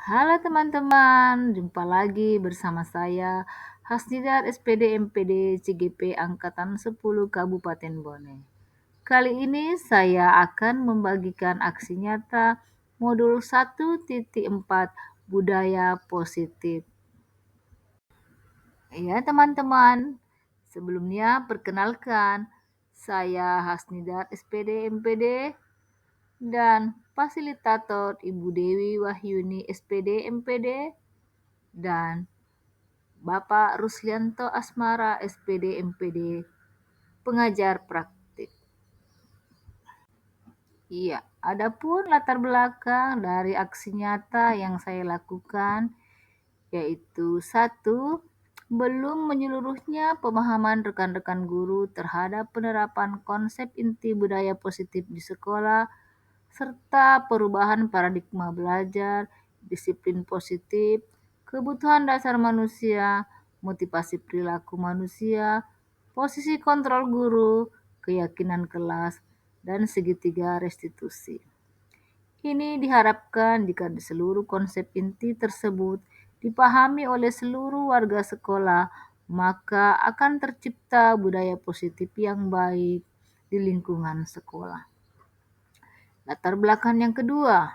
Halo teman-teman, jumpa lagi bersama saya Hasnidar SPD MPD CGP Angkatan 10 Kabupaten Bone. Kali ini saya akan membagikan aksi nyata modul 1.4 Budaya Positif. Ya teman-teman, sebelumnya perkenalkan, saya Hasnidar SPD MPD dan fasilitator Ibu Dewi Wahyuni SPD MPD dan Bapak Ruslianto Asmara SPD MPD, pengajar praktik. Iya, adapun latar belakang dari aksi nyata yang saya lakukan yaitu satu, belum menyeluruhnya pemahaman rekan-rekan guru terhadap penerapan konsep inti budaya positif di sekolah serta perubahan paradigma belajar, disiplin positif, kebutuhan dasar manusia, motivasi perilaku manusia, posisi kontrol guru, keyakinan kelas, dan segitiga restitusi. Ini diharapkan jika seluruh konsep inti tersebut dipahami oleh seluruh warga sekolah, maka akan tercipta budaya positif yang baik di lingkungan sekolah. Latar belakang yang kedua,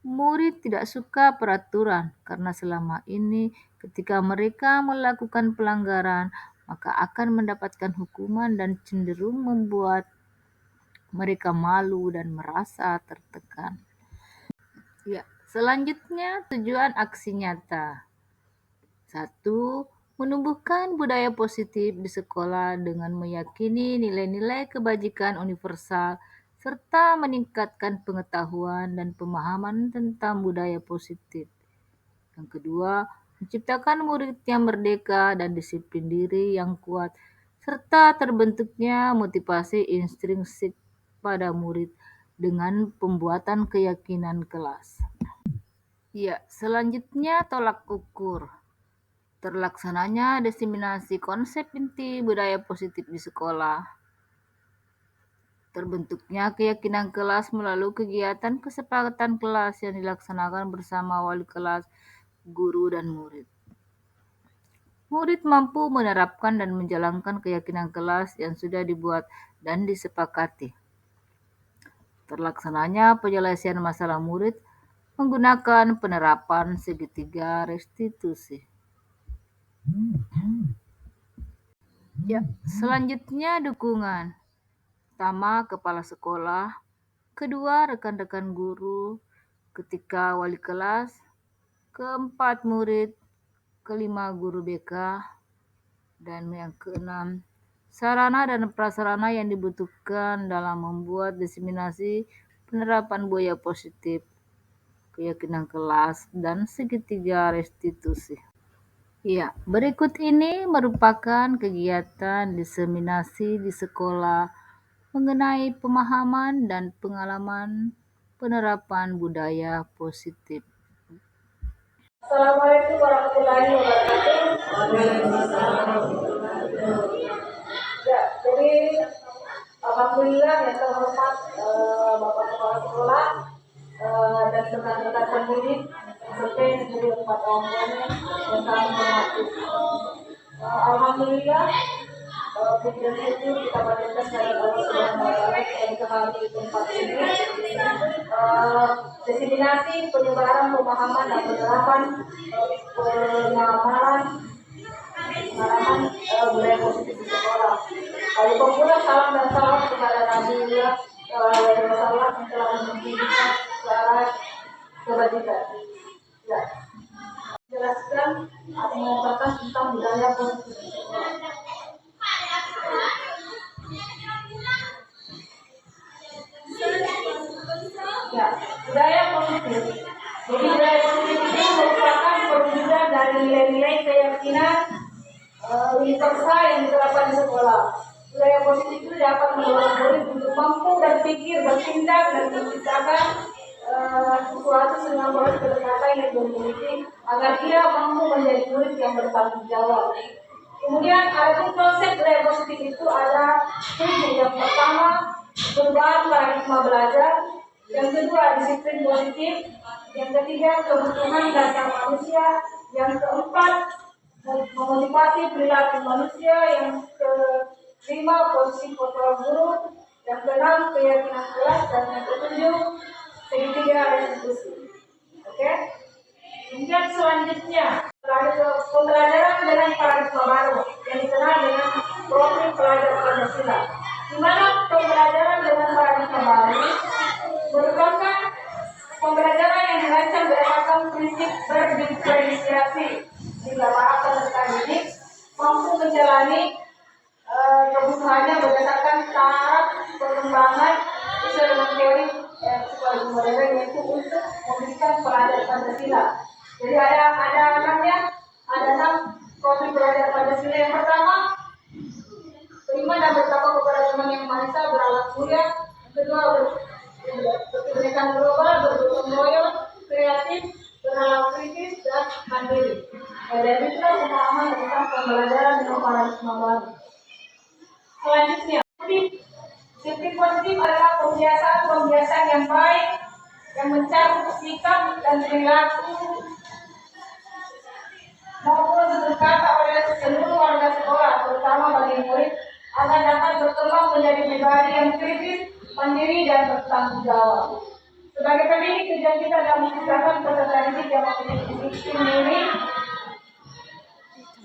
murid tidak suka peraturan karena selama ini ketika mereka melakukan pelanggaran, maka akan mendapatkan hukuman dan cenderung membuat mereka malu dan merasa tertekan. Ya, selanjutnya tujuan aksi nyata. 1. Menumbuhkan budaya positif di sekolah dengan meyakini nilai-nilai kebajikan universal serta meningkatkan pengetahuan dan pemahaman tentang budaya positif. Yang kedua, menciptakan murid yang merdeka dan disiplin diri yang kuat serta terbentuknya motivasi intrinsik pada murid dengan pembuatan keyakinan kelas. Ya, selanjutnya tolak ukur. Terlaksananya diseminasi konsep inti budaya positif di sekolah. Terbentuknya keyakinan kelas melalui kegiatan kesepakatan kelas yang dilaksanakan bersama wali kelas, guru, dan murid. Murid mampu menerapkan dan menjalankan keyakinan kelas yang sudah dibuat dan disepakati. Terlaksananya penyelesaian masalah murid menggunakan penerapan segitiga restitusi. Ya, selanjutnya dukungan. Pertama, kepala sekolah. Kedua, rekan-rekan guru. Ketiga, wali kelas. Keempat, murid. Kelima, guru BK. Dan yang keenam, sarana dan prasarana yang dibutuhkan dalam membuat diseminasi penerapan budaya positif, keyakinan kelas, dan segitiga restitusi. Ya, berikut ini merupakan kegiatan diseminasi di sekolah mengenai pemahaman dan pengalaman penerapan budaya positif. Assalamualaikum warahmatullahi wabarakatuh. Ya, jadi alhamdulillah yang terhormat Bapak Kepala Sekolah dan rekan-rekan pendidik serta guru empat orang yang kami hormati. Alhamdulillah puji dan syukur kita panjatkan kepada Allah Subhanahu wa taala yang kami di tempat ini. Diseminasi penyebaran pemahaman dan penerapan pengamalan budaya positif di sekolah. Kali pemula salam dan salam kepada Nabi Muhammad yang telah menunjukkan syarat kebajikan. Ya, jelaskan atau mengungkapkan tentang budaya positif di sekolah. Ya, budaya positif. Jadi budaya positif itu merupakan perwujudan dari nilai-nilai keyakinan universal yang diterapkan di sekolah. Budaya positif itu dapat mendorong murid untuk mampu berpikir, bertindak, dan menciptakan sesuatu dengan proses kedekatan yang dimiliki agar dia mampu menjadi murid yang bertanggung jawab. Kemudian ada konsep budaya positif itu ada tujuh. Yang pertama, perubahan paradigma belajar. Yang kedua, disiplin positif. Yang ketiga, kebutuhan dasar manusia. Yang keempat, memotivasi perilaku manusia. Yang kelima, posisi kontrol guru. Yang keenam, keyakinan kelas. Dan yang ketujuh, segitiga restitusi. Oke? Kemudian selanjutnya, pembelajaran dengan paradigma baru yang dikenal dengan profil pelajar Pancasila. Di mana pembelajaran dengan paradigma baru merupakan pembelajaran yang dirancang berdasarkan prinsip berdiferensiasi sehingga para peserta didik mampu menjalani kebutuhannya berdasarkan taraf perkembangan sesuai dengan teori psikologi modern, yaitu untuk memberikan pelajar Pancasila. Jadi ada enam profil pelajar Pancasila. Yang pertama, beriman dan bertakwa kepada Tuhan Yang Maha Esa, berakhlak mulia. Yang kedua, berkebinekaan global, bergotong royong, kreatif, bernalar kritis, dan mandiri. Dan itulah pemahaman tentang pembelajaran dengan paradigma baru. Selanjutnya, disiplin positif adalah pembiasaan yang baik yang mencakup sikap dan perilaku maupun berkata oleh seluruh warga sekolah, terutama bagi murid, agar dapat berkembang menjadi pribadi yang kritis, mandiri, dan bertanggung jawab. Sebagai pendidik, tujuan kita adalah menciptakan peserta didik yang memiliki disiplin diri,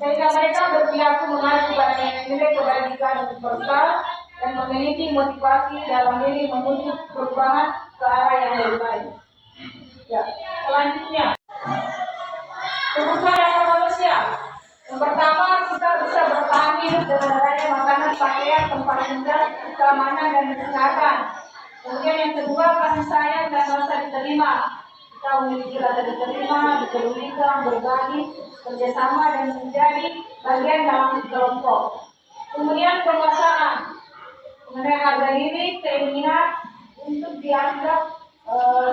sehingga mereka berperilaku mengacu pada nilai kebajikan universal dan memiliki motivasi dalam diri menuju perubahan ke arah yang lebih baik. Ya, selanjutnya, kebutuhan dasar manusia. Yang pertama, kita bisa bertahan hidup dengan adanya makanan, pakaian, tempat tinggal, keamanan, dan kesehatan. Kemudian yang kedua, kasih sayang dan rasa diterima. Kita memiliki rasa diterima, dipedulikan, berbagi, kerjasama, dan menjadi bagian dalam kelompok. Kemudian penguasaan mengenai harga diri, keinginan untuk dianggap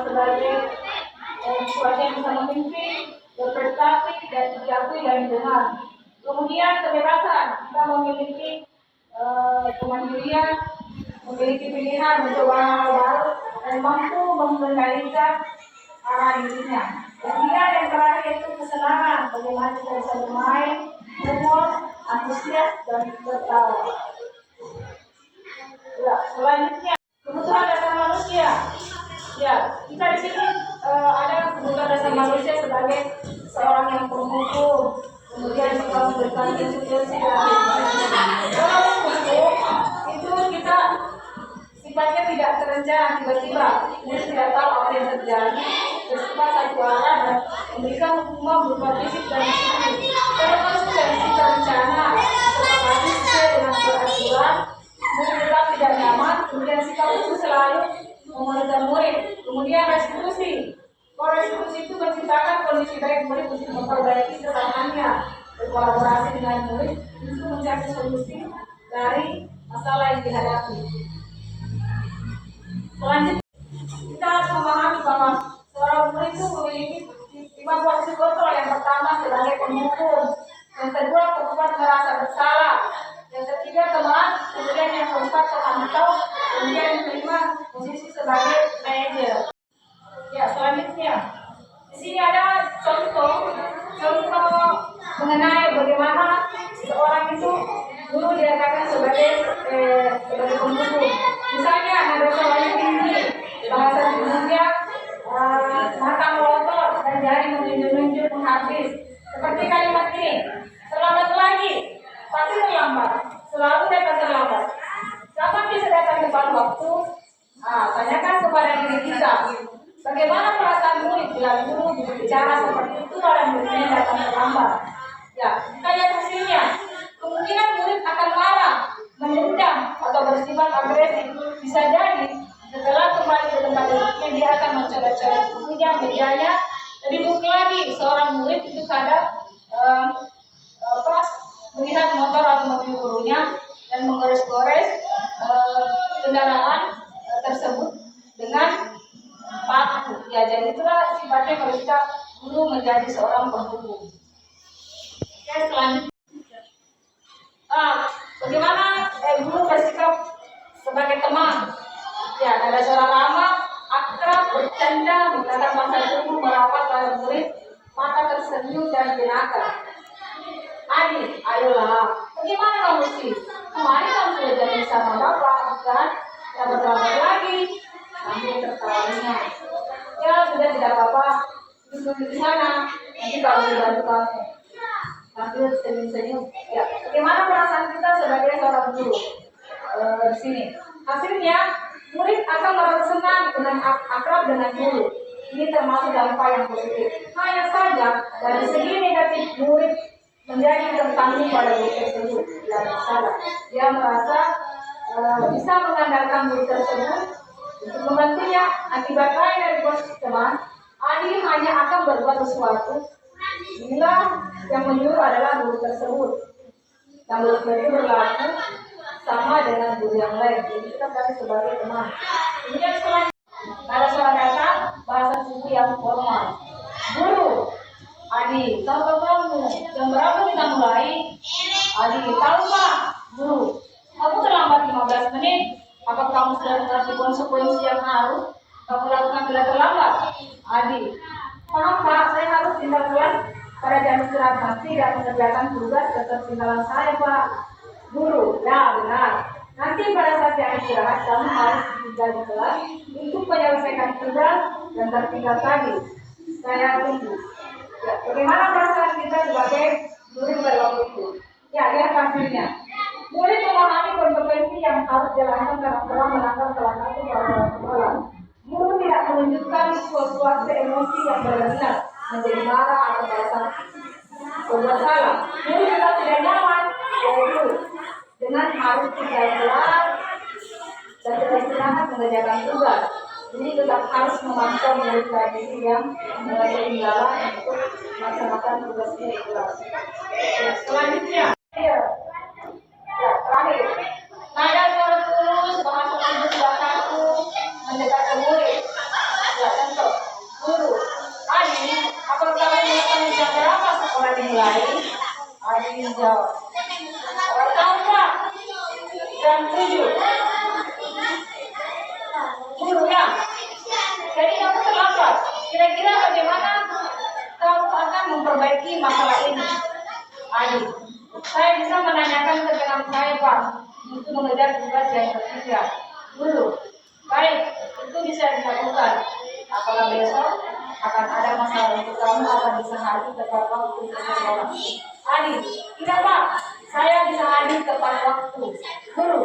sebagai sesuatu yang bisa memimpin, berprestasi, dan diakui dan didengar. Kemudian kebebasan, kita memiliki kemandirian, memiliki pilihan mencoba hal baru, dan mampu mengendalikan arah dirinya. Kemudian yang terakhir itu kesenangan, bagaimana kita bisa bermain, humor, antusias, dan tertawa. Ya, selanjutnya kebutuhan dasar manusia. Ya, kita di sini ada kebutuhan dasar manusia sebagai seorang yang pemukul, kemudian suka memberikan instruksi dan kalau pemukul itu kita sifatnya tidak terencana, tiba-tiba kita tidak tahu apa yang terjadi, bersifat satu arah dan memberikan hukuman berupa fisik dan psikis. Kalau konsekuensi terencana sepakati sesuai dengan peraturan, murid tetap tidak nyaman, kemudian sikap itu selalu memonitor murid. Kemudian restitusi. Kalau restitusi itu menciptakan kondisi baik murid untuk memperbaiki kesalahannya, berkolaborasi dengan murid untuk mencari solusi dari masalah yang dihadapi. Selanjutnya, kita harus memahami bahwa seorang murid itu memiliki 5 posisi kontrol. Yang pertama sebagai pemukul, yang kedua perempuan merasa bersalah, yang ketiga teman, kemudian yang keempat pemantau, kemudian yang kelima posisi sebagai manajer. Ya, selanjutnya di sini ada contoh mengenai bagaimana seorang itu dulu dikatakan sebagai pembunuh. Misalnya ada seorang tinggi, bahasa tubuhnya mata melotot dan jari menunjuk menghabis. Seperti kalimat ini, selamat lagi, pasti terlambat, selalu datang terlambat. Kapan bisa datang tepat waktu? Tanyakan kepada diri kita. Bagaimana perasaan murid bila guru berbicara seperti itu dan muridnya datang terlambat? Ya, kita lihat hasilnya. Kemungkinan murid akan marah, mendendam, atau bersifat agresif. Bisa jadi setelah kembali ke tempat duduknya dia akan mencoret-coret bukunya, mejanya. Lebih mungkin lagi seorang murid itu kadang melihat motor atau mobil gurunya dan menggores-gores kendaraan tersebut dengan paku. Ya, jadi itulah sifatnya kalau kita guru menjadi seorang penghukum. Oke, selanjutnya, bagaimana guru bersikap sebagai teman? Ya, ada seorang lama akrab, bercanda, menggunakan bahasa tubuh, merawat para murid, mata tersenyum dan jenaka. Adik, ayolah, bagaimana kamu sih? Kemarin kamu sudah janji sama bapak, bukan? Sabar-sabar lagi, sambil tertawanya. Ya, sudah tidak apa-apa, duduk di sana, nanti kalau dibantu kamu. Sambil senyum-senyum. Ya, bagaimana perasaan kita sebagai seorang guru di sini? Hasilnya, murid akan merasa senang dengan akrab dengan guru. Ini termasuk dampak yang positif. Hanya saja dari segi negatif, murid menjadi tertanggung pada guru tersebut. Tidak masalah. Dia merasa bisa mengandalkan murid tersebut untuk membantunya. Akibat lain dari positif teman, Adi hanya akan berbuat sesuatu bila yang menyuruh adalah guru tersebut. Dan guru itu berlaku sama dengan guru yang lain. Jadi kita tadi sebagai teman. Kemudian selanjutnya ada suara datang bahasa suku yang formal. Guru, Adi, tahu kamu jam berapa kita mulai? Adi, tahu Pak. Guru, kamu terlambat 15 menit. Apa kamu sudah mengerti konsekuensi yang harus kamu lakukan bila terlambat? Adi, paham Pak, saya harus tinggal kelas pada jam istirahat nanti dan mengerjakan tugas ketertinggalan saya Pak. Guru, ya benar. Nanti pada saat jam istirahat kamu harus tinggal di kelas untuk menyelesaikan tugas dan tertinggal tadi. Saya tunggu. Ya, bagaimana perasaan kita sebagai murid pada waktu itu? Ya, lihat hasilnya. Murid memahami konsekuensi yang harus dilakukan karena telah melanggar salah satu peraturan sekolah. Guru tidak menunjukkan sesuatu emosi yang berlebihan, menjadi marah atau merasa berbuat salah. Guru juga tidak nyaman, yaitu dengan harus tinggal kelas dan tidak istirahat mengerjakan tugas. Jadi tetap harus memantau murid tadi yang mulai ketinggalan untuk melaksanakan tugasnya di kelas. Ya, selanjutnya, ya, terakhir, nada suara tulus, bahasa tubuh belakangku mendekat ke murid. Ya, contoh, guru, Adi, apakah kamu mengetahui jam berapa sekolah dimulai? Adi menjawab, tahu Pak, jam 7. Guru, ya, jadi kamu terlambat. Kira-kira bagaimana kamu akan memperbaiki masalah ini? Adi, saya bisa menanyakan ke teman saya Pak untuk mengejar tugas yang ketiga. Guru, baik, itu bisa dilakukan. Apakah besok akan ada masalah untuk kamu akan bisa hadir tepat waktu ke sekolah? Adi, tidak Pak, saya bisa hadir tepat waktu. Guru,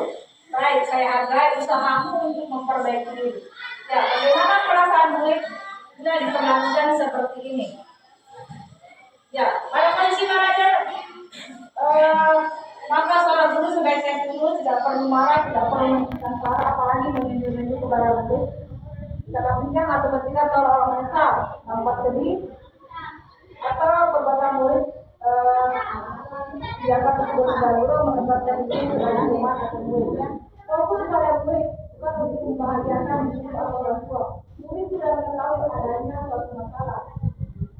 baik, saya hargai usahamu untuk memperbaiki diri. Ya, bagaimana perasaan murid bila diperlakukan seperti ini? Ya, pada kondisi belajar, maka seorang guru sebaiknya dulu tidak perlu marah, tidak perlu menunjukkan suara, apalagi menunjuk-nunjuk kepada murid. Tidak bincang atau bertindak seolah-olah menyesal, nampak sedih, atau perbuatan murid tidak dapat tersebut guru menempatkan diri sebagai umat atau murid. Fokus pada murid bukan untuk membahagiakan diri atau orang tua. Murid sudah mengetahui adanya suatu masalah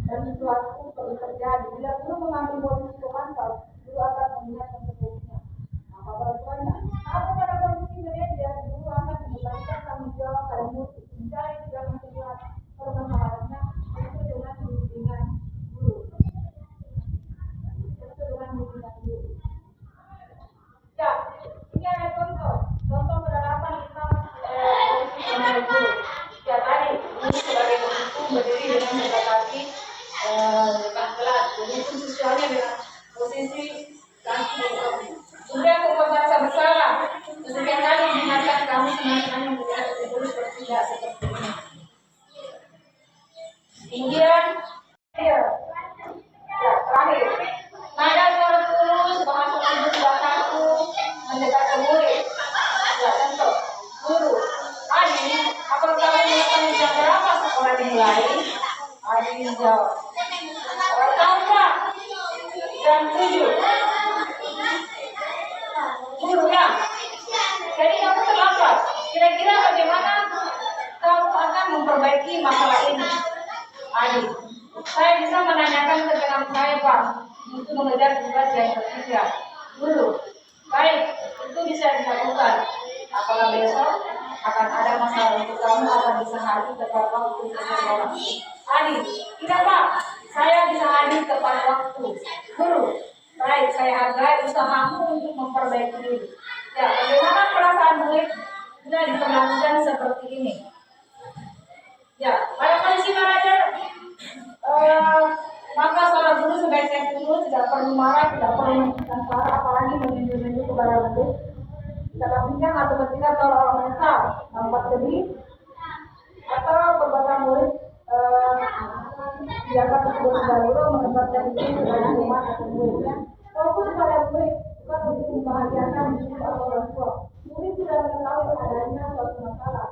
dan sesuatu perlu terjadi. Bila guru mengambil posisi pemantau, guru akan melihat konsekuensinya. Apa bantuannya? Apa pada kondisi berbeda, guru akan memberikan tanggung jawab pada murid mencari jalan keluar permasalahannya itu dengan bimbingan guru. Ya, ini ada contoh penerapan tentang posisi guru. Ya tadi, ini sebagai guru berdiri dengan mendekati depan kelas, jadi posisinya dengan posisi kaki kaki. Kemudian membuat merasa bersalah. Kemudian kali mengingatkan kamu senang-senang melihat guru tidak seperti ini. Kemudian, ya, terakhir, nada suara tulus, bahasa tubuh belakangku mendekat ke murid. Ya, contoh, guru, Adi, apakah kamu mengetahui jam berapa sekolah dimulai? Adi menjawab, tahu Pak, jam 7. Guru, ya, jadi kamu terlambat. Kira-kira bagaimana kamu akan memperbaiki masalah ini? Adi, saya bisa menanyakan ke teman saya Pak untuk mengejar tugas yang ketiga. Guru, baik, itu bisa dilakukan. Apakah besok akan ada masalah untuk kamu akan bisa hadir tepat waktu ke sekolah? Adi, tidak Pak, saya bisa hadir tepat waktu. Guru, baik, saya hargai usahamu untuk memperbaiki diri. Ya, bagaimana perasaan murid bila diperlakukan seperti ini? Ya, pada kondisi manajer, maka seorang guru sebaiknya dulu tidak perlu marah, tidak perlu menunjukkan suara, apalagi menunjuk-nunjuk kepada murid. Dalam bincang atau ketika seorang menyesal, nampak sedih, atau beberapa murid dianggap tersebut sebagai guru menempatkan diri sebagai rumah atau muridnya. Fokus pada murid bukan untuk membahagiakan diri atau orang tua. Murid sudah mengetahui adanya suatu masalah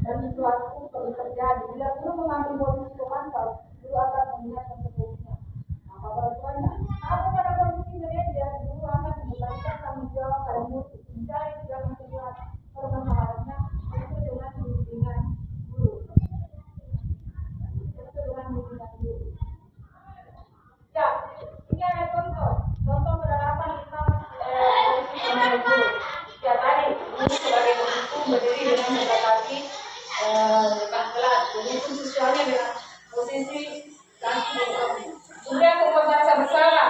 dan sesuatu perlu terjadi. Bila guru mengambil posisi pemantau, guru akan mengingatkan seterusnya. Apa bantuannya? Apa pada kondisi manajer, guru akan memberikan tanggung jawab pada murid mencari juga menjelaskan permasalahannya itu dengan bimbingan guru. Ya, ini ada contoh penerapan Islam posisi sebagai guru. Ya tadi, guru sebagai pemimpin berdiri dengan mendekati depan kelas. Jadi sesuai dengan posisi kaki berkaki. Kemudian membuat merasa bersalah.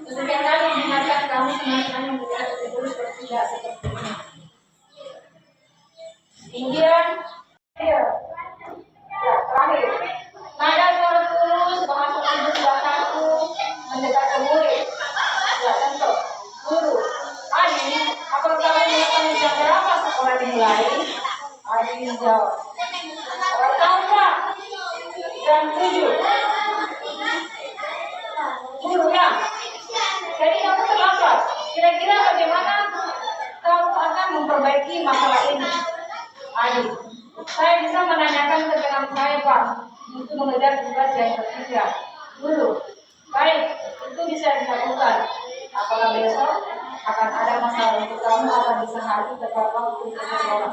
Sekian kali mengingatkan kamu senang-senang melihat guru tidak seperti ini. Kemudian, ya, terakhir. Nada suara tulus, bahasa tubuh sudah kaku, mendekat ke murid. Ya, contoh. Guru, Adi, apakah kamu mengetahui jam berapa sekolah dimulai? Adi menjawab, tahu Pak, jam 7. Guru, ya. Jadi kamu terlambat. Kira-kira bagaimana kamu akan memperbaiki masalah ini? Adi, saya bisa menanyakan ke teman saya Pak untuk mengejar tugas yang ketiga. Guru, baik, itu bisa dilakukan. Apakah besok akan ada masalah untuk kamu akan bisa hadir tepat waktu ke sekolah?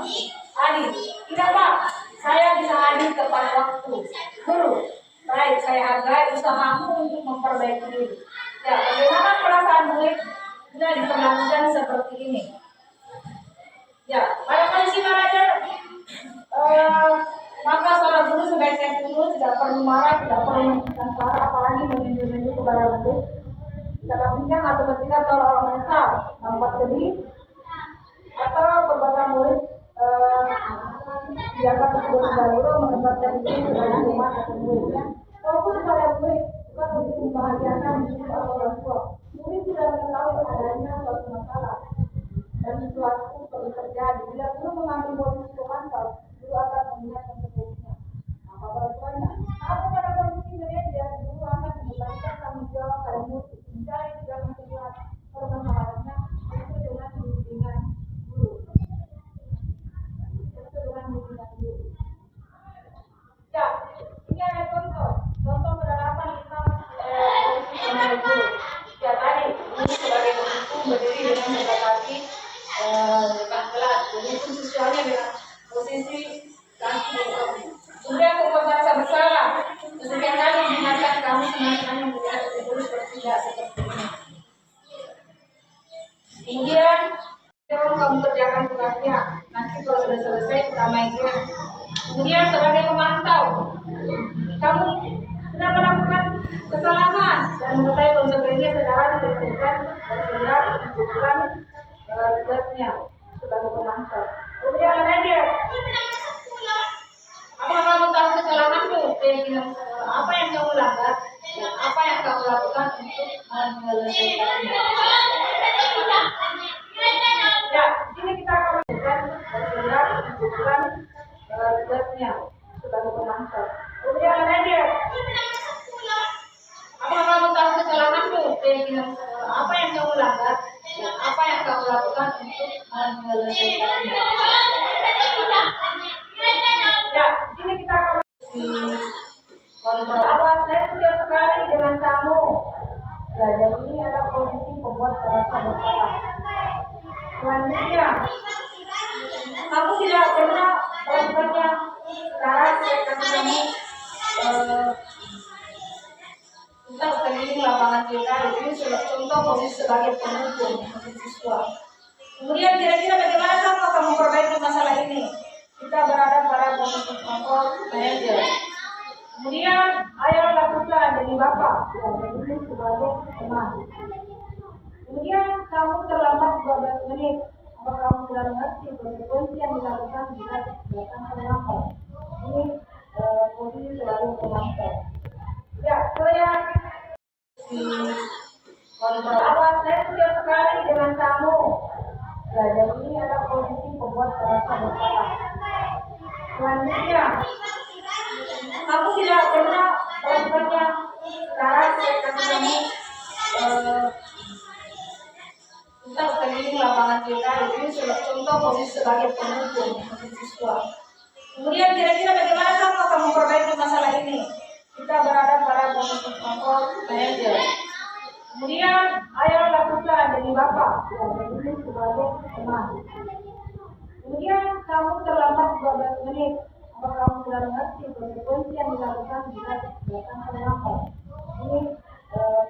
Adi, tidak Pak, saya bisa hadir tepat waktu. Guru, baik, saya hargai usahamu untuk memperbaiki diri. Ya, bagaimana perasaan murid bila diperlakukan seperti ini? Ya, pada kondisi manajer, maka seorang guru sebaiknya dulu tidak perlu marah, tidak perlu menunjukkan suara, apalagi menunjuk-nunjuk kepada murid. Dalam bincang atau ketika seorang menyesal, nampak sedih, atau beberapa murid dianggap tersebut sebagai guru menempatkan diri sebagai rumah atau muridnya. Fokus pada murid bukan untuk membahagiakan diri atau orang tua. Murid sudah mengetahui adanya suatu masalah dan sesuatu perlu terjadi. Bila guru mengambil posisi pemantau, guru akan mengingatkan seterusnya. Apa bantuannya? Apa pada kondisi manajer, guru akan memberikan tanggung jawab pada murid mencari juga menjelaskan permasalahannya itu dengan bimbingan guru. Ya, ini ada contoh penerapan Islam posisi sebagai guru. Ya tadi, guru sebagai pemimpin berdiri dengan mendekati depan kelas. Jadi itu sesuai dengan posisi kaki berkaki. Kemudian membuat merasa bersalah. Sekian kali mengingatkan kamu senang-senang melihat guru tidak seperti ini. Kemudian kamu kerjakan tugasnya. Nanti kalau sudah selesai kita main game. Kemudian sebagai pemantau, kamu sudah melakukan kesalahan dan mengetahui konsekuensinya, saudara diberikan dan saudara menunjukkan tugasnya sebagai pemantau. Kemudian manajer, apa kamu tahu kesalahanmu? Apa yang kamu langgar? Apa yang kamu lakukan untuk menyelesaikannya? Ya, ini kita akan menunjukkan dan saudara menunjukkan tugasnya sebagai pemantau. Kemudian manajer, apa kamu tahu kesalahanmu? Apa yang kamu langgar? Apa yang kamu lakukan untuk menyelesaikannya? Ya, ini kita akan kontrol. Apa saya sudah sekali dengan kamu? Ya, jadi ini adalah kondisi pembuat merasa bersalah. Selanjutnya, kamu tidak pernah melakukannya. Sekarang saya kasih kamu tentang teknik lapangan kita. Ini contoh posisi sebagai pendukung siswa. Kemudian kira-kira bagaimana kamu akan memperbaiki masalah ini? Kita berada pada bonus kelompok manajer. Kemudian ayo lakukan jadi bapak dan jadi sebagai teman. Kemudian kamu terlambat 12 menit. Apa kamu sudah mengerti konsekuensi yang dilakukan jika datang terlambat? Ini posisi selalu penonton. Ya, saya kontrol apa? Saya sudah sekali dengan kamu. Ya, jadi ini adalah posisi pembuat rasa bersalah. Selanjutnya, kamu tidak pernah melakukannya. Sekarang saya kasih kamu tentang keliling lapangan kita. Ini contoh posisi sebagai pendukung siswa. Kemudian kira-kira bagaimana kamu akan memperbaiki masalah ini? Kita berada pada posisi kelompok manajer. Kemudian ayo lakukan jadi bapak dan jadi sebagai teman. Kemudian kamu terlambat 12 menit. Apa kamu sudah mengerti konsekuensi yang dilakukan jika datang terlambat? Ini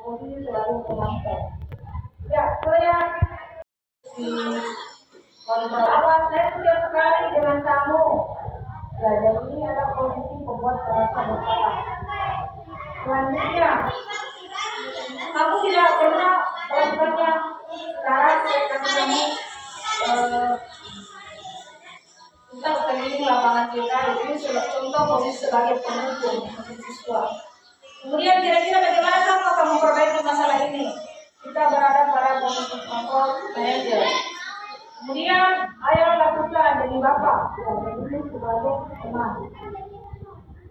posisi selalu penonton. Ya, saya kontrol apa? Saya sudah sekali dengan kamu. Ya, jadi ini adalah posisi pembuat rasa bersalah. Selanjutnya, kamu tidak pernah melakukannya. Sekarang saya kasih kamu tentang keliling lapangan kita. Ini contoh posisi sebagai pendukung siswa. Kemudian kira-kira bagaimana kamu akan memperbaiki masalah ini? Kita berada pada posisi kelompok manajer. Kemudian ayo lakukan jadi bapak dan jadi sebagai teman.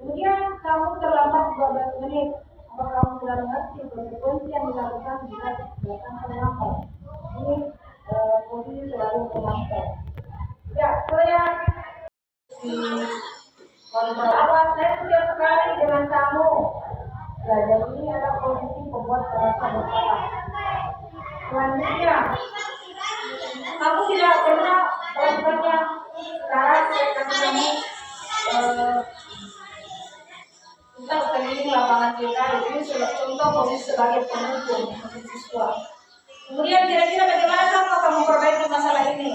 Kemudian kamu terlambat 12 menit. Apa kamu sudah mengerti konsekuensi yang dilakukan jika datang terlambat? Ini posisi selalu penonton. Ya, saya kontrol apa? Saya sudah sekali dengan kamu. Ya, jadi ini adalah posisi pembuat rasa bersalah. Selanjutnya, kamu tidak pernah melakukannya. Sekarang saya kasih kamu tentang keliling lapangan kita. Ini contoh posisi sebagai pendukung siswa. Kemudian kira-kira bagaimana kamu akan memperbaiki masalah ini?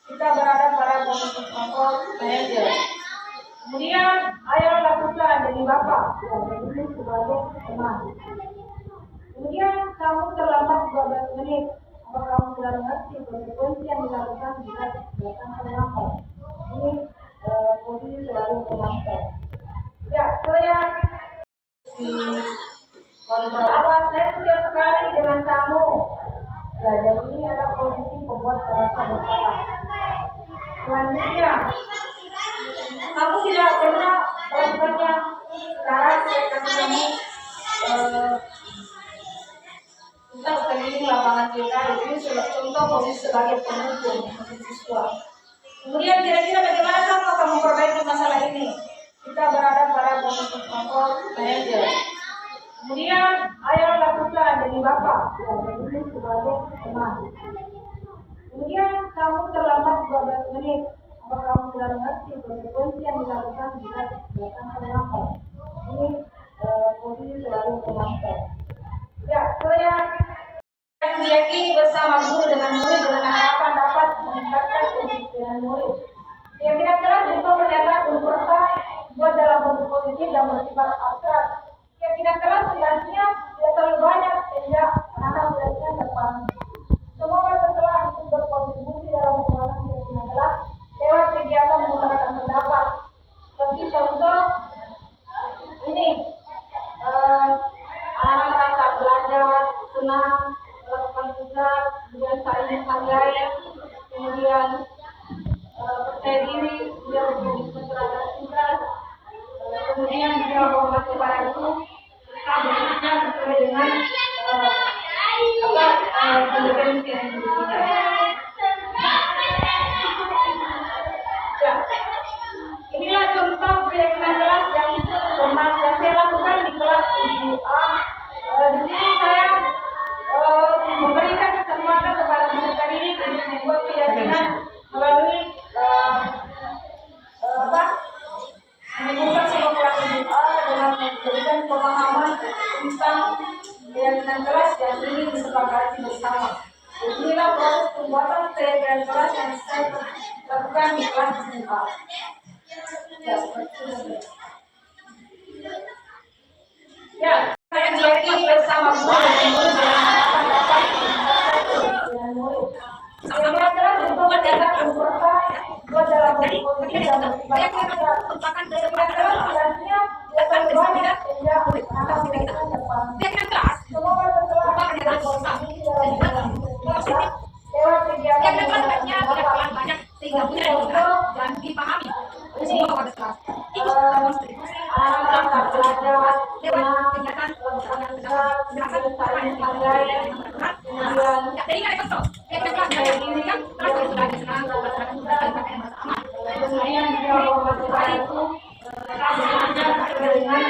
Kita berada pada posisi kelompok manajer. Kemudian ayo lakukan jadi bapak dan jadi sebagai teman. Kemudian kamu terlambat 12 menit. Apa kamu sudah mengerti konsekuensi yang dilakukan jika datang terlambat? Ini posisi selalu penonton. Ya, saya kontrol apa? Saya sudah sekali dengan kamu. Ya, jadi ini adalah posisi pembuat rasa bersalah. Selanjutnya, kamu tidak pernah melakukannya. Sekarang saya kasih kamu tentang keliling lapangan kita. Ini contoh posisi sebagai pendukung siswa. Kemudian kira-kira bagaimana kamu akan memperbaiki masalah ini? Kita berada pada posisi kelompok manajer. Kemudian ayo lakukan jadi bapak dan jadi sebagai teman. Kemudian kamu terlambat 12 menit. Apa kamu sudah mengerti konsekuensi yang dilakukan jika datang terlambat? Ini posisi selalu penonton. Ya, saya diyakini bersama guru dengan murid dengan harapan dapat meningkatkan kedisiplinan murid. Yang kira-kira bentuk pernyataan universal buat dalam bentuk positif dan bersifat abstrak. Yang kira-kira sebenarnya tidak terlalu banyak sehingga anak-anak muridnya terpahami. Semua warga telah ikut berkontribusi dalam pengembangan keyakinan telah lewat kegiatan mengutarakan pendapat. Seperti contoh ini, anak-anak merasa belajar, senang, melakukan tugas, kemudian saling menghargai, kemudian percaya diri, dia mencerahkan tugas, kemudian dia menghormati para guru, serta bekerja sesuai dengan kompetensi yang diberikan. Ya, inilah contoh keyakinan kelas yang pernah saya lakukan di kelas 7A. Di sini saya memberikan kesempatan kepada peserta didik untuk membuat keyakinan melalui menyebutkan sebuah kelas 7A dengan memberikan pemahaman tentang keyakinan kelas yang ingin disepakati bersama. Inilah proses pembuatan keyakinan kelas yang saya lakukan di kelas 7A. Ya, seperti itu. Ya, lagi bersama guru dan murid dengan harapan dapat meningkatkan keterampilan murid. Yang adalah untuk menjaga keberkah buat dalam berpolitik dan beribadah akhirat. Yang adalah tugasnya yang paling banyak sehingga anak mereka depan. Semoga setelah berkontribusi dalam bidang pendidikan lewat kegiatan yang dapat sehingga punya dan dipahami. Ini anak-anak belajar dengan saling menghargai, kemudian dia memperbaiki itu dengan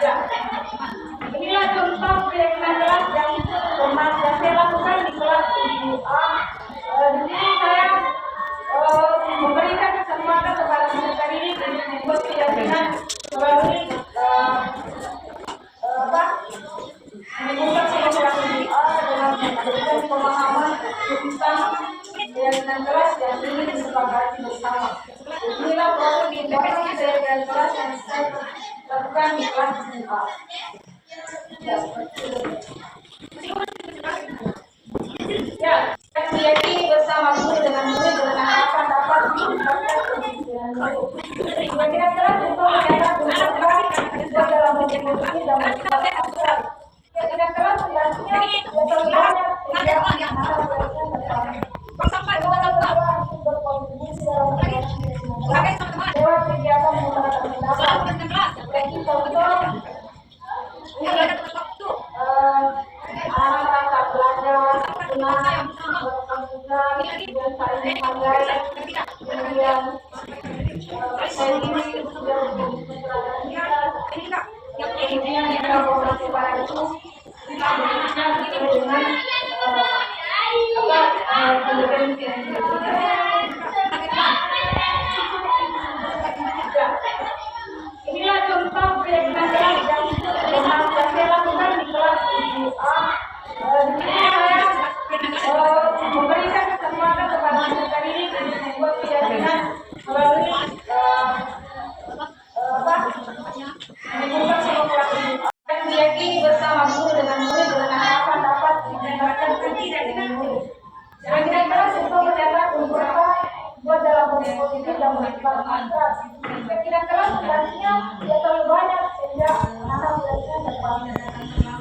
ya. Inilah contoh keyakinan kelas yang saya lakukan di kelas 7A. Di sini saya memberikan kesempatan kepada peserta didik untuk membuat keyakinan melalui menimbulkan sebuah 7A dengan memberikan pemahaman tentang keyakinan kelas yang ingin disepakati bersama. Inilah proses pembuatan keyakinan kelas yang saya lakukan di kelas 7A. Ya, saya meyakini bersama guru dengan murid dengan harapan dapat meningkatkan keterampilan murid. Keyakinan kelas untuk menjaga keberkahan buat dalam berkomunikasi dan beribadah akhirat. Keyakinan kelas tugasnya yang paling banyak sehingga anak mereka depan. Semoga setelah berkontribusi dalam berkomunikasi lewat kegiatan mengutarakan pendapat. Bagi contoh anak-anak belajar dengan berkonsentrasi dan saling menghargai, kemudian saya ini sudah berkonsentrasi kemudian kita berkonsentrasi pada itu kita bekerja sesuai dengan kompetensi yang inilah contoh keyakinan kelas yang saya lakukan di kelas 7A. Di sini saya memberikan kesempatan kepada peserta didik untuk membuat keyakinan melalui menimbulkan sebuah 7A. Saya meyakini bersama guru dengan murid dengan harapan dapat meningkatkan keterampilan murid. Keyakinan kelas untuk menjaga keberkahan buat dalam berpolitik dan beribadah akhirat. Keyakinan kelas tugasnya yang terlalu banyak sehingga anak mereka depan.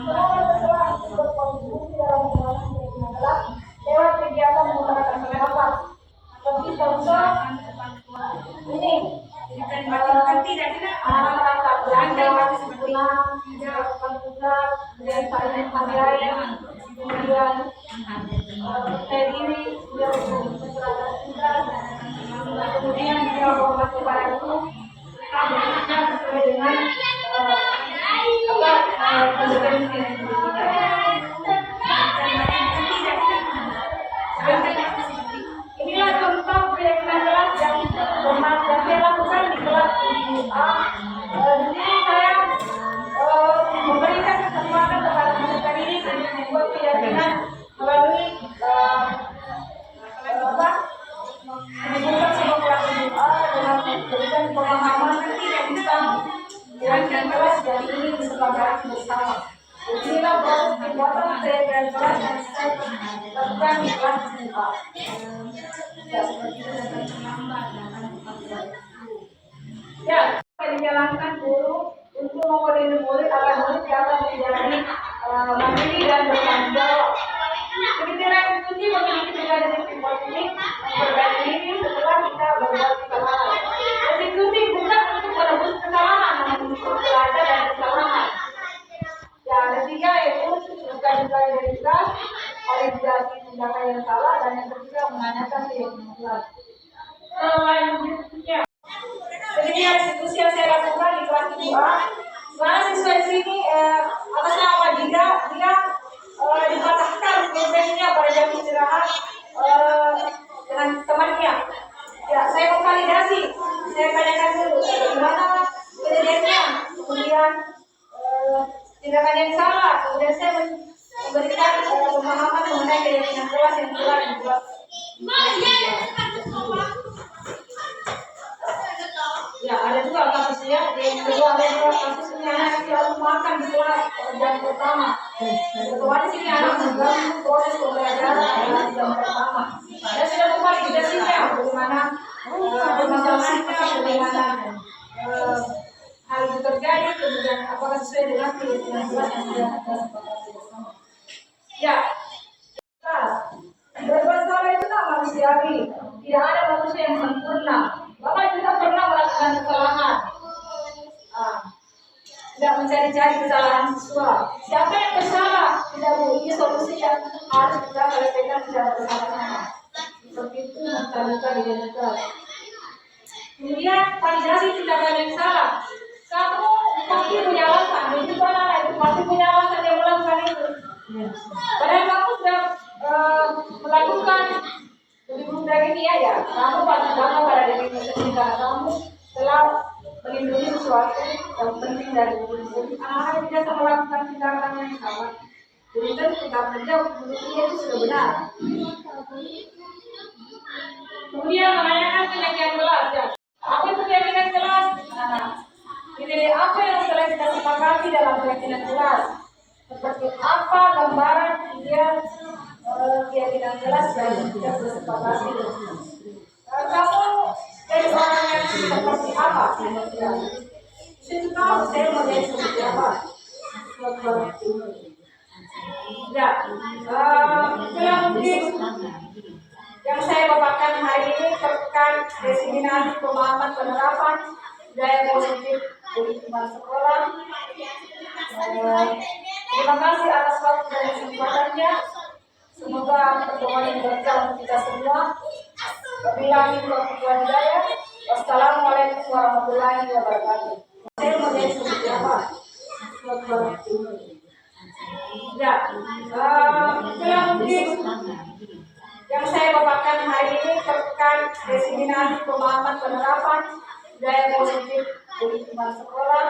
Semoga setelah berkontribusi dalam membangun keyakinan kelas lewat kegiatan mengutarakan pendapat. Seperti contoh ini anak-anak belajar senang berkonsentrasi dan saling menghargai, kemudian saya ini sudah berkonsentrasi kemudian dia berkonsentrasi pada itu kita bekerja sesuai dengan kompetensi yang inilah contoh keyakinan kelas yang saya lakukan di kelas 7A. Di sini saya memberikan kesempatan kepada peserta didik untuk membuat keyakinan melalui menimbulkan sebuah 7A dengan memberikan pemahaman tentang keyakinan kelas yang ingin disepakati bersama. Inilah proses pembuatan keyakinan kelas yang saya lakukan di kelas 7A. Ya, saya dijalankan guru untuk memotivasi murid agar murid dapat menjadi mandiri dan bertanggung jawab. Ketika institusi memiliki tiga disiplin positif, memperbaiki diri setelah kita berbuat kesalahan. Institusi bukan untuk menebus kesalahan, namun untuk belajar dari kesalahan. Ya, ada tiga yaitu bukan integritas, validasi tindakan yang salah, dan yang ketiga menanyakan keyakinan kelas. Selanjutnya, demikian diskusi yang saya lakukan di kelas 2A. Mana siswa di sini atas nama dia dipatahkan meja pada jam istirahat dengan temannya. Ya, saya memvalidasi. Saya tanyakan dulu bagaimana kejadiannya, kemudian tindakan yang salah, kemudian saya memberikan pemahaman mengenai mengenai keyakinan kelas yang telah dibuat. Ya, ada juga kasusnya. Yang kedua ada juga kasusnya anak selalu makan di kelas jam pertama. Otomatis ini anak mengganggu proses pembelajaran adalah jam pertama. Dan sudah buat indikasinya bagaimana permasalahan bagaimana hal itu terjadi, kemudian apakah sesuai dengan keyakinan kelas yang sudah kita sepakati bersama. Ya, berbuat salah itu tak manusiawi. Tidak ada manusia yang sempurna. Bapak juga pernah melakukan kesalahan. Tidak mencari-cari kesalahan siswa. Siapa yang bersalah? Tidak Bu, ini solusi yang harus kita selesaikan secara bersama-sama. Seperti itu mentalitas identitas. Kemudian validasi tindakan yang salah. Kamu pasti punya alasan. Dan juga anak itu pasti punya alasan yang melakukan itu. Padahal kamu sudah melakukan lebih buruk dari ini ya. Kamu pasti bangga pada diri sendiri karena kamu telah melindungi sesuatu yang penting dari diri sendiri. Anak-anak biasa melakukan tindakan yang salah. Jadi kan tidak menjawab menurutnya itu sudah benar. Kemudian menanyakan keyakinan kelas ya. Apa itu keyakinan kelas? Ini apa yang telah kita sepakati dalam keyakinan kelas? Seperti apa gambaran ideal keyakinan kelas yang kita sepakati? Kamu jadi orang yang seperti apa? Saya tahu saya mau jadi seperti apa. Ya, itulah mungkin yang saya paparkan hari ini terkait diseminasi pemahaman penerapan budaya positif di lingkungan sekolah. Terima kasih atas waktu dan kesempatannya. Semoga pertemuan ini berkah untuk kita semua. Wabillahi taufiq wal hidayah. Wassalamualaikum warahmatullahi wabarakatuh. Saya mau jadi seperti apa? Ya, itulah mungkin yang saya paparkan hari ini terkait diseminasi pemahaman penerapan budaya positif di lingkungan sekolah.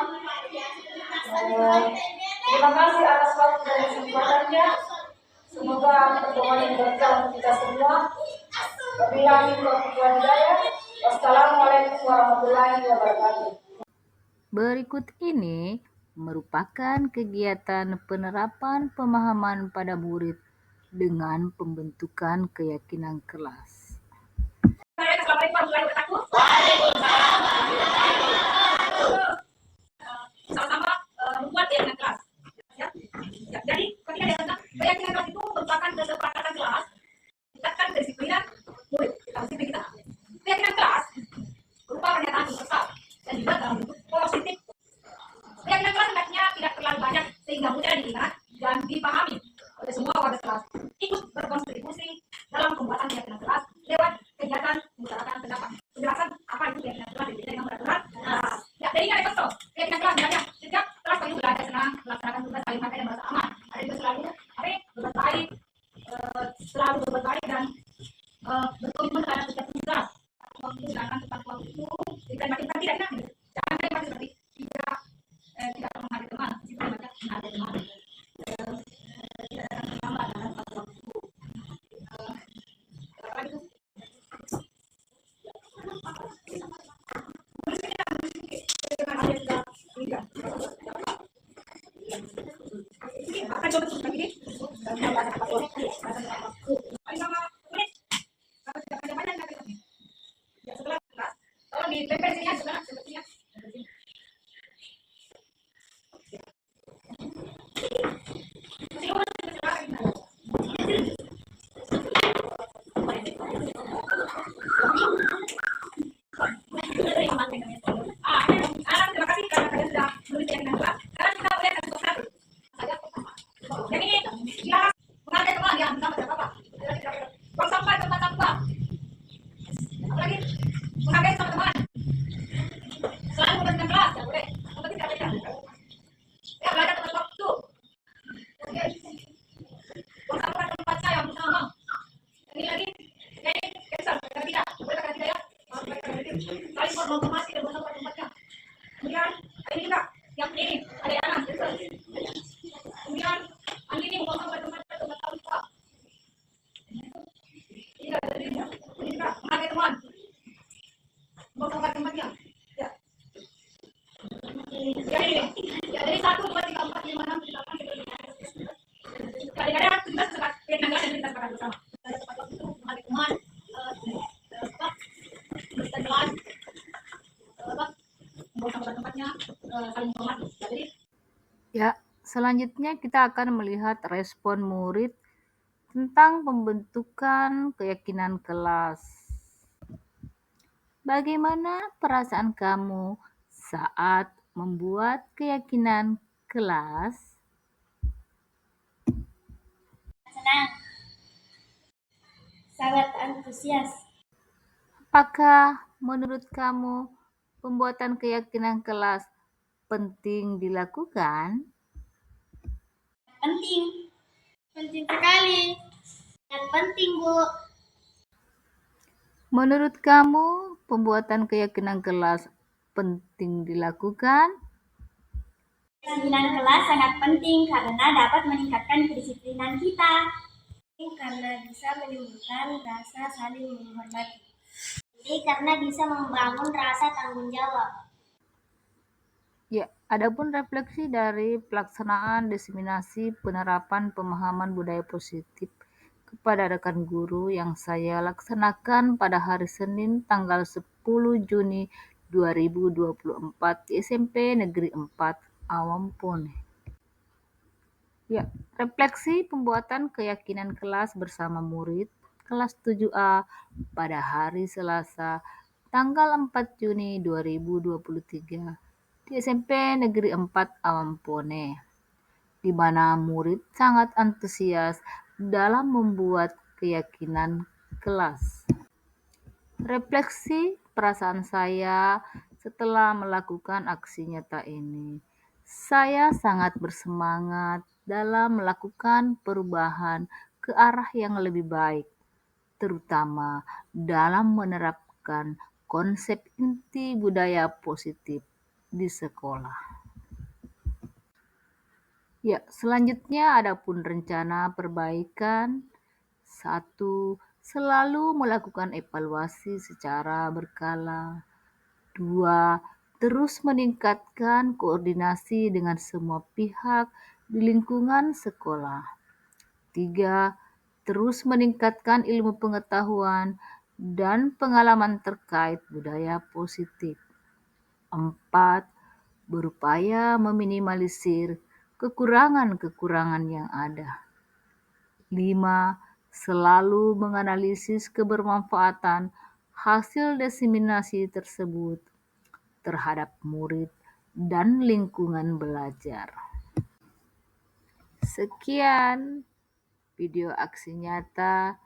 Terima kasih atas waktu dan kesempatannya. Semoga pertemuan ini berkah untuk kita semua. Wabillahi taufiq wal hidayah. Wassalamualaikum warahmatullahi wabarakatuh. Berikut ini merupakan kegiatan penerapan pemahaman pada murid dengan pembentukan keyakinan kelas. Assalamualaikum warahmatullahi wabarakatuh. Sama-sama membuat keyakinan kelas. Ya. Jadi ketika dia tentang keyakinan kelas itu merupakan kesepakatan kelas, tingkatkan kedisiplinan murid, disiplin kita. Keyakinan kelas berupa pernyataan universal dan juga dalam bentuk positif. Keyakinan kelas hendaknya tidak terlalu banyak sehingga mudah diingat dan dipahami oleh semua warga kelas. Ikut berkontribusi dalam pembuatan keyakinan kelas lewat kegiatan mengutarakan pendapat. Penjelasan apa itu keyakinan kelas dengan peraturan. Ya, jadi ada contoh keyakinan kelas misalnya setiap kelas paling belajar senang melaksanakan tugas saling pakai dan merasa aman. Ada juga selalu berbuat baik, selalu berbuat baik dan berkomitmen terhadap setiap tugas. Waktu sedangkan tepat waktu itu tidak makin tidak enak. Jangan kayak seperti tidak menghargai teman, itu banyak menghargai teman. Tidak akan terlambat dalam satu waktu. Apa itu? Akan coba terus lagi nih. Setelah kelas, kalau di PPC-nya sebenarnya sepertinya terima kasih karena kalian sudah menulis keyakinan kelas. Sekarang kita boleh kasih satu saja. Yang ini jelas menghargai teman yang sama siapa apa. Buang sampah di tempat sampah. Apalagi menghargai sama teman. Selalu memperhatikan kelas, ya boleh. Memperhatikan keyakinan. Ya belajar tepat waktu. Oke. Buang sampah di tempat saya bersama. Ini lagi, ini cancel. Kata tidak, boleh kata tidak ya. Saling menghormati dan bersama tempatnya. Kemudian ini juga yang ini ada anak. Kemudian ini mau tempat sampah. ya. Ini Kak, pakai teman. Mau buka tempatnya. Ya. Ya ini. Ya dari 1, 2, 3, 4, 5, 6, 7, 8, 9, 10. Kadang-kadang kita suka penanggalan dan kita sepakat bersama. Ada tempat waktu itu pakai teman. Apa? Kita jalan. Apa? Mau sama tempatnya. Saling menghormati. Ya, jadi Ya, selanjutnya kita akan melihat respon murid tentang pembentukan keyakinan kelas. Bagaimana perasaan kamu saat membuat keyakinan kelas? Senang, sangat antusias. Apakah menurut kamu pembuatan keyakinan kelas penting dilakukan? Penting, penting sekali. Dan penting, Bu. Menurut kamu pembuatan keyakinan kelas penting dilakukan? Keyakinan kelas sangat penting karena dapat meningkatkan kedisiplinan kita. Karena bisa menimbulkan rasa saling menghormati. Jadi karena bisa membangun rasa tanggung jawab. Ya, adapun refleksi dari pelaksanaan diseminasi penerapan pemahaman budaya positif kepada rekan guru yang saya laksanakan pada hari Senin tanggal 10 Juni 2024 di SMP Negeri 4 Awampone. Ya, refleksi pembuatan keyakinan kelas bersama murid kelas 7A pada hari Selasa tanggal 4 Juni 2023 di SMP Negeri 4 Awampone, di mana murid sangat antusias dalam membuat keyakinan kelas. Refleksi perasaan saya setelah melakukan aksi nyata ini. Saya sangat bersemangat dalam melakukan perubahan ke arah yang lebih baik, terutama dalam menerapkan konsep inti budaya positif di sekolah. Ya, selanjutnya adapun rencana perbaikan. 1. Selalu melakukan evaluasi secara berkala. 2. Terus meningkatkan koordinasi dengan semua pihak di lingkungan sekolah. 3. Terus meningkatkan ilmu pengetahuan dan pengalaman terkait budaya positif. 4. Berupaya meminimalisir kekurangan-kekurangan yang ada. 5. Selalu menganalisis kebermanfaatan hasil diseminasi tersebut terhadap murid dan lingkungan belajar. Sekian video aksi nyata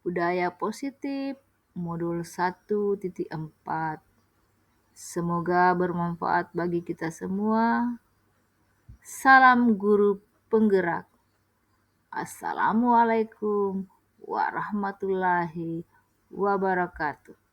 budaya positif modul 1.4. Semoga bermanfaat bagi kita semua. Salam guru penggerak. Assalamualaikum warahmatullahi wabarakatuh.